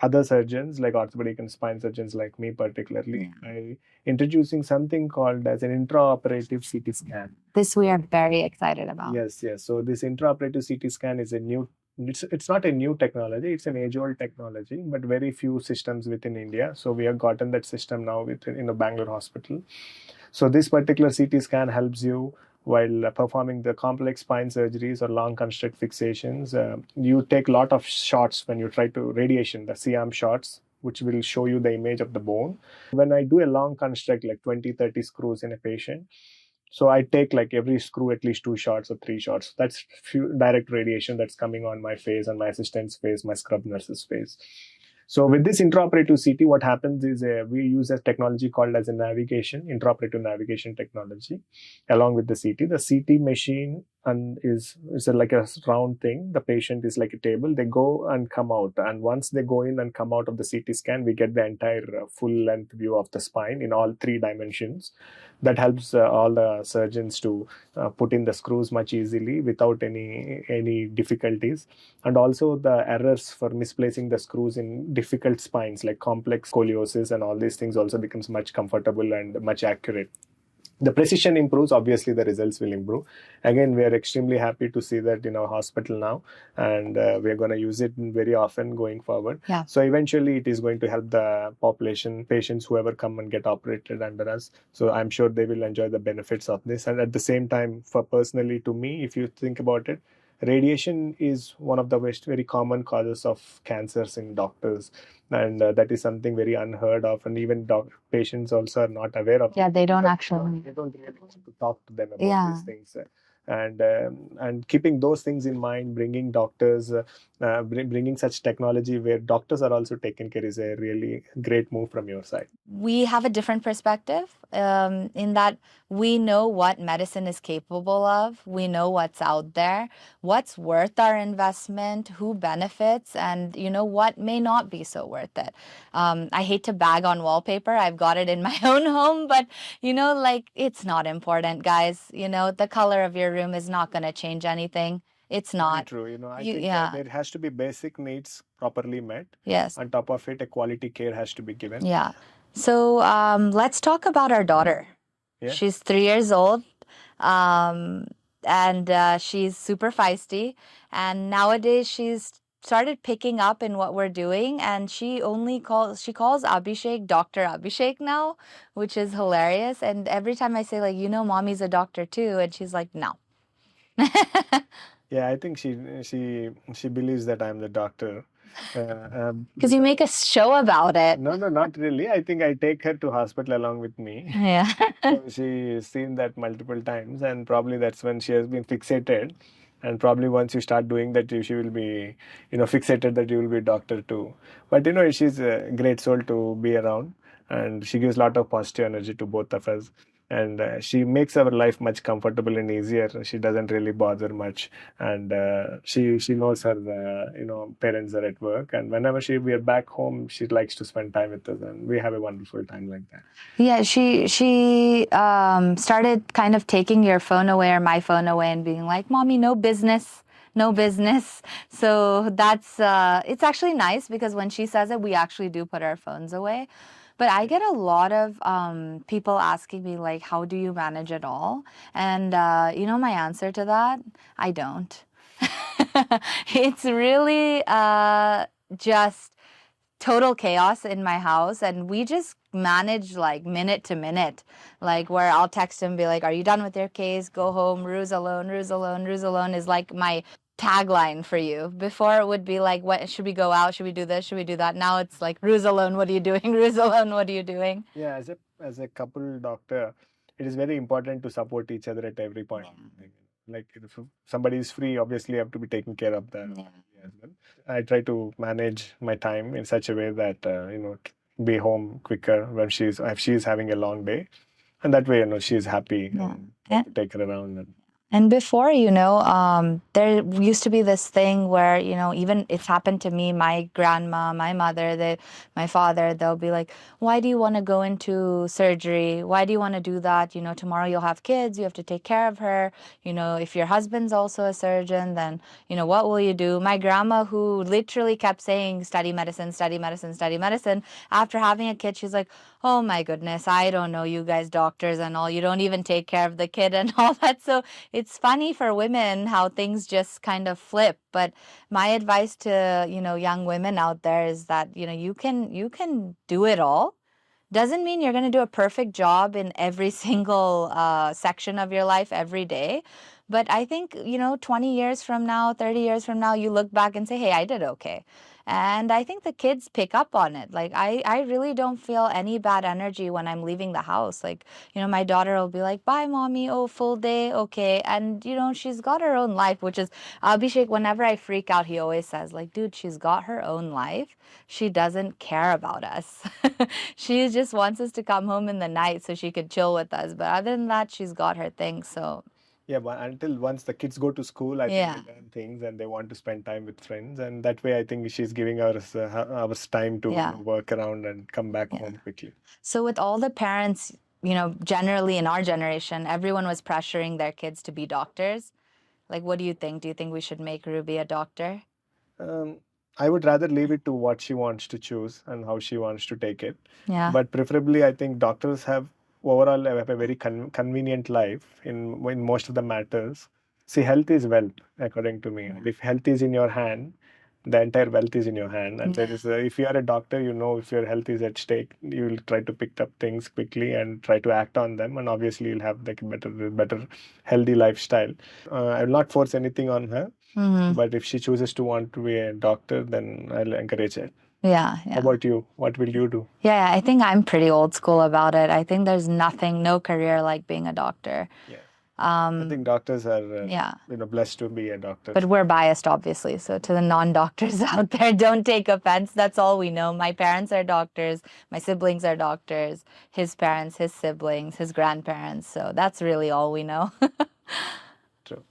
other surgeons, like orthopedic and spine surgeons like me particularly, by introducing something called as an intraoperative CT scan. This we are very excited about. Yes. So this intraoperative CT scan is a new It's not a new technology, it's an age-old technology, but very few systems within India. So we have gotten that system now within in a Bangalore hospital. So this particular CT scan helps you while performing the complex spine surgeries or long construct fixations. You take a lot of shots when you try to radiation, the C-arm shots, which will show you the image of the bone. When I do a long construct, like 20, 30 screws in a patient, so I take like every screw at least 2 shots or 3 shots. That's direct radiation that's coming on my face, on my assistant's face, my scrub nurse's face. So with this intraoperative CT, what happens is we use a technology called as a intraoperative navigation technology, along with the CT. The CT machine and is like a round thing. The patient is like a table. They go and come out, and once they go in and come out of the CT scan, we get the entire full length view of the spine in all 3 dimensions. That helps all the surgeons to put in the screws much easily without any difficulties, and also the errors for misplacing the screws in difficult spines like complex scoliosis and all these things also becomes much comfortable and much accurate. The precision improves, obviously the results will improve. Again, we are extremely happy to see that in our hospital now, and we are going to use it very often going forward. Yeah. So eventually it is going to help the population, patients, whoever come and get operated under us. So I'm sure they will enjoy the benefits of this. And at the same time, for personally to me, if you think about it, radiation is one of the very common causes of cancers in doctors, and that is something very unheard of, and even patients also are not aware of. Yeah, it. they don't actually. They don't really want to talk to them about Yeah. these things. And keeping those things in mind, bringing doctors, bringing such technology where doctors are also taken care is a really great move from your side. We have a different perspective in that we know what medicine is capable of. We know what's out there, what's worth our investment, who benefits, and what may not be so worth it. I hate to bag on wallpaper. I've got it in my own home, but like it's not important, guys. The color of your room is not going to change anything. It's not. Very true. I You- think yeah. there has to be basic needs properly met. Yes. On top of it, a quality care has to be given. Yeah. So let's talk about our daughter. Yeah. She's 3 years old, and she's super feisty. And nowadays, she's started picking up in what we're doing, and she calls Abhishek Dr. Abhishek now, which is hilarious. And every time I say like, mommy's a doctor too, and she's like, no. Yeah, I think she believes that I'm the doctor. Because you make a show about it. No, not really. I think I take her to hospital along with me. Yeah. So she's seen that multiple times, and probably that's when she has been fixated. And probably once you start doing that, she will be, fixated that you will be a doctor too. But she's a great soul to be around, and she gives a lot of positive energy to both of us. And she makes our life much comfortable and easier. She doesn't really bother much, and she knows her parents are at work, and whenever we are back home, she likes to spend time with us, and we have a wonderful time like that. Yeah, she started kind of taking your phone away or my phone away and being like, "Mommy, no business." No business. So that's it's actually nice because when she says it, we actually do put our phones away. But I get a lot of people asking me like, how do you manage it all? And my answer to that, I don't. It's really just total chaos in my house, and we just manage like minute to minute, like where I'll text him and be like, are you done with your case? Go home. Rue's alone. Rue's alone. Rue's alone is like my tagline for you. Before it would be like, what should we go out? Should we do this? Should we do that? Now it's like, Rue's alone. What are you doing? Rue's alone. What are you doing? Yeah, as a couple doctor, it is very important to support each other at every point. Like if somebody is free, obviously you have to be taking care of them as well. I try to manage my time in such a way that be home quicker when if she's having a long day, and that way she's happy. To take her around. And before, there used to be this thing where, even it's happened to me, my grandma, my mother, my father, they'll be like, why do you want to go into surgery? Why do you want to do that? Tomorrow you'll have kids, you have to take care of her. If your husband's also a surgeon, then, what will you do? My grandma, who literally kept saying, study medicine, study medicine, study medicine, after having a kid, she's like, oh my goodness, I don't know, you guys doctors and all, you don't even take care of the kid and all that. So it's funny for women how things just kind of flip. But my advice to, young women out there is that, you can do it all. Doesn't mean you're going to do a perfect job in every single section of your life every day. But I think, 20 years from now, 30 years from now, you look back and say, hey, I did okay. And I think the kids pick up on it. Like, I really don't feel any bad energy when I'm leaving the house. Like, my daughter will be like, bye, mommy. Oh, full day. Okay. And, she's got her own life, which is Abhishek. Whenever I freak out, he always says, like, dude, she's got her own life. She doesn't care about us. She just wants us to come home in the night so she could chill with us. But other than that, she's got her thing. So, Yeah, but until once the kids go to school, I think yeah. they learn things and they want to spend time with friends, and that way I think she's giving us time to Yeah. work around and come back Yeah. home quickly. So with all the parents, generally in our generation, everyone was pressuring their kids to be doctors. Like, what do you think? Do you think we should make Ruby a doctor? Um, I would rather leave it to what she wants to choose and how she wants to take it. Yeah. But preferably, I think doctors have overall have a very convenient life in most of the matters. See, health is wealth, according to me. And if health is in your hand, the entire wealth is in your hand. And there is if you are a doctor, if your health is at stake, you will try to pick up things quickly and try to act on them. And obviously, you'll have like a better, healthy lifestyle. I will not force anything on her. Mm-hmm. But if she chooses to want to be a doctor, then I'll encourage it. Yeah. How about you? What will you do? Yeah, I think I'm pretty old school about it. I think there's no career like being a doctor. Yeah. I think doctors are Yeah. blessed to be a doctor. But we're biased, obviously. So to the non-doctors out there, don't take offense. That's all we know. My parents are doctors. My siblings are doctors. His parents, his siblings, his grandparents. So that's really all we know. True.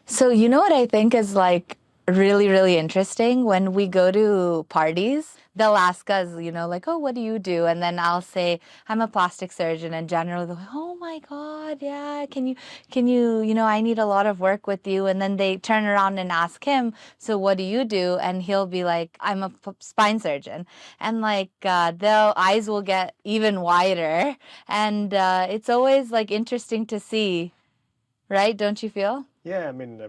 So you know what I think is like really, really interesting? When we go to parties, they'll ask us, like, oh, what do you do? And then I'll say, I'm a plastic surgeon. And generally they're like, oh my God, yeah, can you, I need a lot of work with you. And then they turn around and ask him, so what do you do? And he'll be like, I'm a spine surgeon. And like, their eyes will get even wider. And it's always like interesting to see, right? Don't you feel? Yeah, I mean,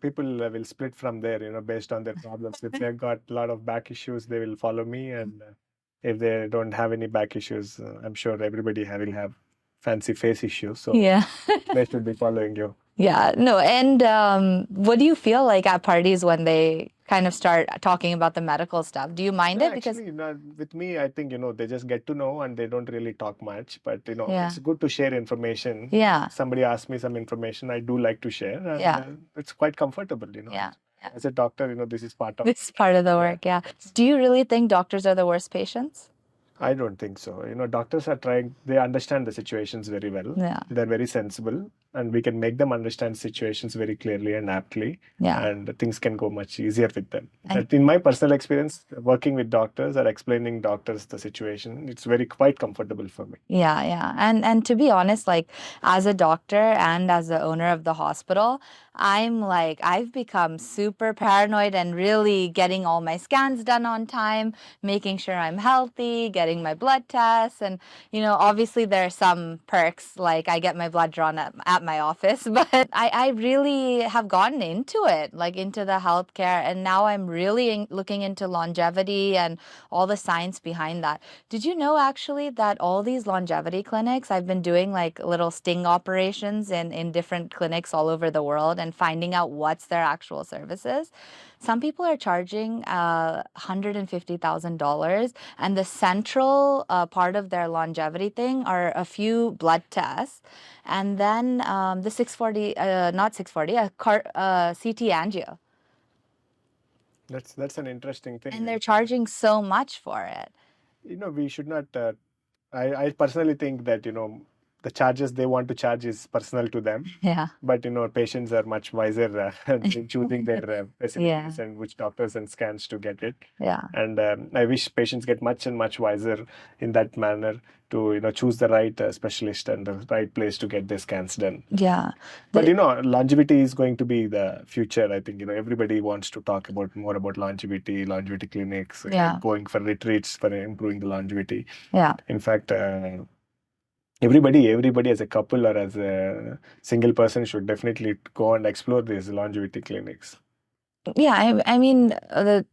people will split from there, based on their problems. If they've got a lot of back issues, they will follow me. And if they don't have any back issues, I'm sure everybody will have fancy face issues. So Yeah. they should be following you. Yeah, no. And what do you feel like at parties when they kind of start talking about the medical stuff? Do you mind it? Because Actually, with me, I think, they just get to know and they don't really talk much. But, Yeah. it's good to share information. Yeah. Somebody asks me some information, I do like to share. And Yeah. It's quite comfortable, Yeah. As a doctor, this is part of This is part of the work, yeah. Do you really think doctors are the worst patients? I don't think so. Doctors are they understand the situations very well. Yeah. They're very sensible, and we can make them understand situations very clearly and aptly. Yeah. And things can go much easier with them. But in my personal experience, working with doctors or explaining doctors the situation, it's quite comfortable for me. Yeah, yeah. And to be honest, like as a doctor and as the owner of the hospital, I've become super paranoid and really getting all my scans done on time, making sure I'm healthy, getting my blood tests. And, obviously there are some perks, like I get my blood drawn at my office, but I really have gotten into it, like into the healthcare. And now I'm really looking into longevity and all the science behind that. Did you know actually that all these longevity clinics, I've been doing like little sting operations in different clinics all over the world and finding out what's their actual services. Some people are charging $150,000, and the central part of their longevity thing are a few blood tests, and then the 640, not 640, a CT angio. That's an interesting thing. And they're charging so much for it. We should not. I personally think that the charges they want to charge is personal to them. Yeah. But patients are much wiser in choosing their facilities and which doctors and scans to get it. Yeah. And I wish patients get much and much wiser in that manner to choose the right specialist and the right place to get their scans done. Yeah. But longevity is going to be the future. I think everybody wants to talk more about longevity clinics, Yeah. going for retreats for improving the longevity. Yeah. In fact, Everybody as a couple or as a single person should definitely go and explore these longevity clinics. Yeah, I mean,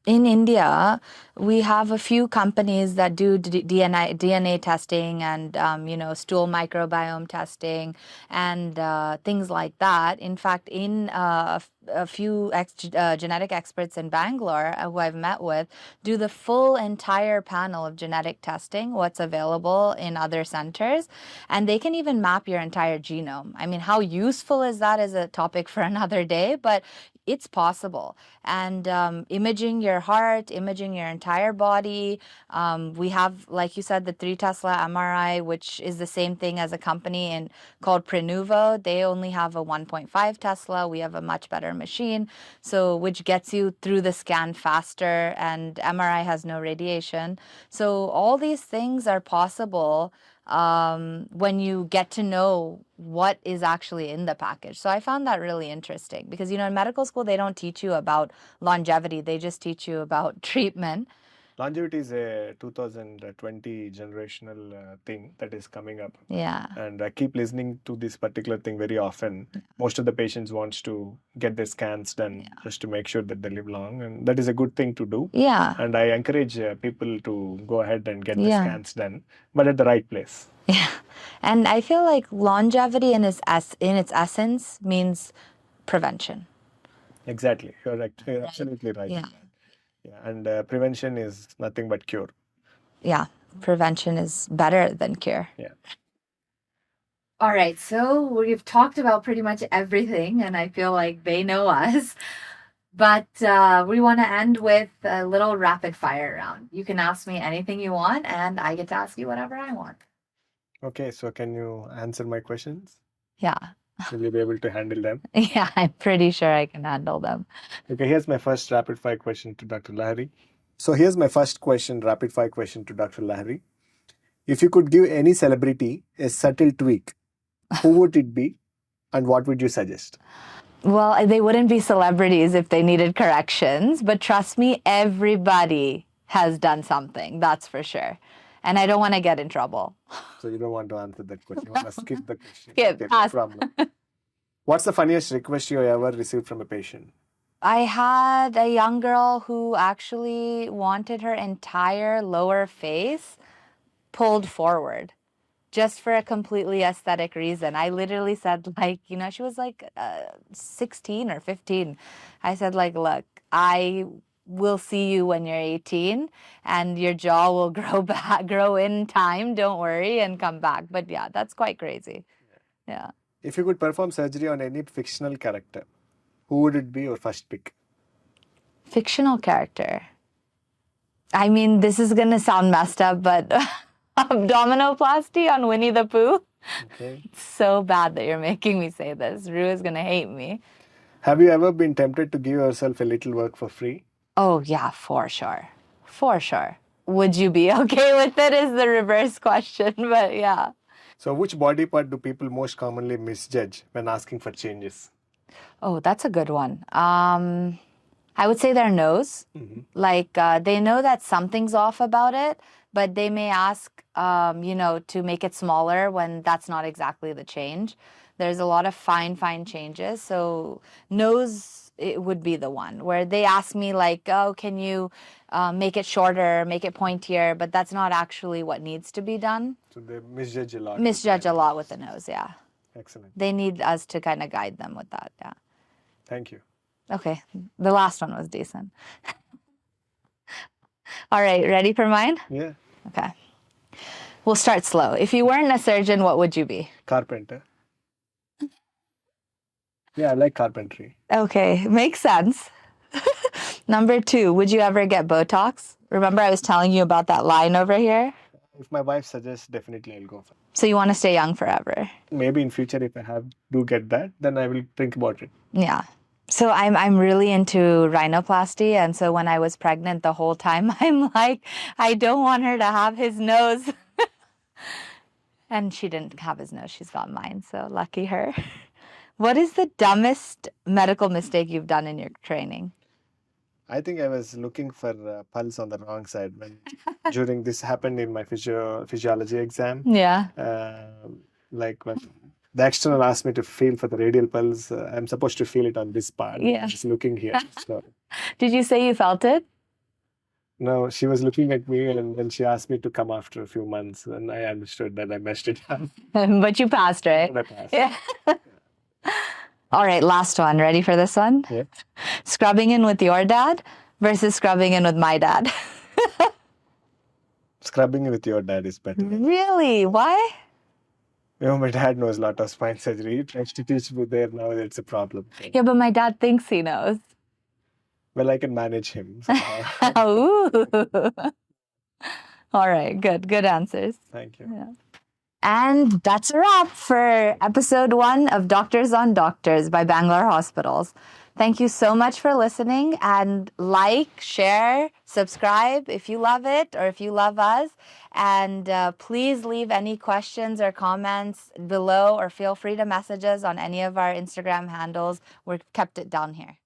in India, we have a few companies that do DNA testing and, stool microbiome testing and things like that. In fact, a few genetic experts in Bangalore who I've met with do the full entire panel of genetic testing, what's available in other centers, and they can even map your entire genome. I mean, how useful is that is a topic for another day, but it's possible. And imaging your heart, imaging your entire body. We have, like you said, the 3 Tesla MRI, which is the same thing as a company called Prenuvo. They only have a 1.5 Tesla. We have a much better machine, so which gets you through the scan faster, and MRI has no radiation. So all these things are possible when you get to know what is actually in the package. So I found that really interesting because, in medical school, they don't teach you about longevity. They just teach you about treatment. Longevity is a 2020 generational thing that is coming up. Yeah. And I keep listening to this particular thing very often. Most of the patients wants to get their scans done just to make sure that they live long, and that is a good thing to do. Yeah. And I encourage people to go ahead and get the scans done, but at the right place. Yeah. And I feel like longevity in its essence means prevention. Exactly. You're absolutely right. Yeah. Yeah. And prevention is nothing but cure. Yeah. Prevention is better than cure. Yeah. All right, so we've talked about pretty much everything, and I feel like they know us. But we want to end with a little rapid fire round. You can ask me anything you want, and I get to ask you whatever I want. Okay, so can you answer my questions? Yeah. Will you be able to handle them? Yeah, I'm pretty sure I can handle them. Okay, here's my first rapid fire question to Dr. Lahari. So here's my first question, rapid fire question to Dr. Lahari. If you could give any celebrity a subtle tweak, who would it be and what would you suggest? Well, they wouldn't be celebrities if they needed corrections, but trust me, everybody has done something, that's for sure. And I don't want to get in trouble. So you don't want to answer that question. You want to skip the question. Skip, Okay, no pass. problem. What's the funniest request you ever received from a patient? I had a young girl who actually wanted her entire lower face pulled forward just for a completely aesthetic reason. I literally said, like, she was like 16 or 15. I said, like, look, I will see you when you're 18 and your jaw will grow in time. Don't worry, and come back. But yeah, that's quite crazy. Yeah. If you could perform surgery on any fictional character, who would it be your first pick? Fictional character. I mean, this is going to sound messed up, but abdominoplasty on Winnie the Pooh. Okay. It's so bad that you're making me say this. Rue is going to hate me. Have you ever been tempted to give yourself a little work for free? Oh, yeah, for sure. For sure. Would you be okay with it is the reverse question, but yeah. So which body part do people most commonly misjudge when asking for changes? Oh, that's a good one. I would say their nose. Like they know that something's off about it, but they may ask, to make it smaller when that's not exactly the change. There's a lot of fine changes. So nose, it would be the one where they ask me like, oh, can you make it shorter, make it pointier, but that's not actually what needs to be done. So they misjudge a lot. Misjudge a lot with the nose, yeah. Excellent. They need us to kind of guide them with that, yeah. Thank you. Okay, the last one was decent. All right, ready for mine? Yeah. Okay. We'll start slow. If you weren't a surgeon, what would you be? Carpenter. Yeah, I like carpentry. Okay, makes sense. Number 2, would you ever get Botox? Remember I was telling you about that line over here? If my wife suggests, definitely I'll go for it. So you want to stay young forever? Maybe in future, if I do get that, then I will think about it. Yeah. So I'm really into rhinoplasty, and so when I was pregnant the whole time, I'm like, I don't want her to have his nose. And she didn't have his nose, she's got mine, so lucky her. What is the dumbest medical mistake you've done in your training? I think I was looking for pulse on the wrong side when during this happened in my physiology exam. Yeah. Like when the external asked me to feel for the radial pulse, I'm supposed to feel it on this part. Yeah. I was looking here. So Did you say you felt it? no, she was looking at me and then she asked me to come after a few months, and I understood that I messed it up. But you passed, right? But I passed. Yeah. All right, last one. Ready for this one? Yeah. Scrubbing in with your dad versus scrubbing in with my dad. Scrubbing with your dad is better. Really? Why? You know, my dad knows a lot of spine surgery. He tries to teach me there now. It's a problem. Yeah, but my dad thinks he knows. Well, I can manage him. somehow. Ooh. All right, good. Good answers. Thank you. Yeah. And that's a wrap for episode 1 of Doctors on Doctors by Bangalore Hospitals. Thank you so much for listening, and like, share, subscribe if you love it or if you love us. And please leave any questions or comments below, or feel free to message us on any of our Instagram handles. We've kept it down here.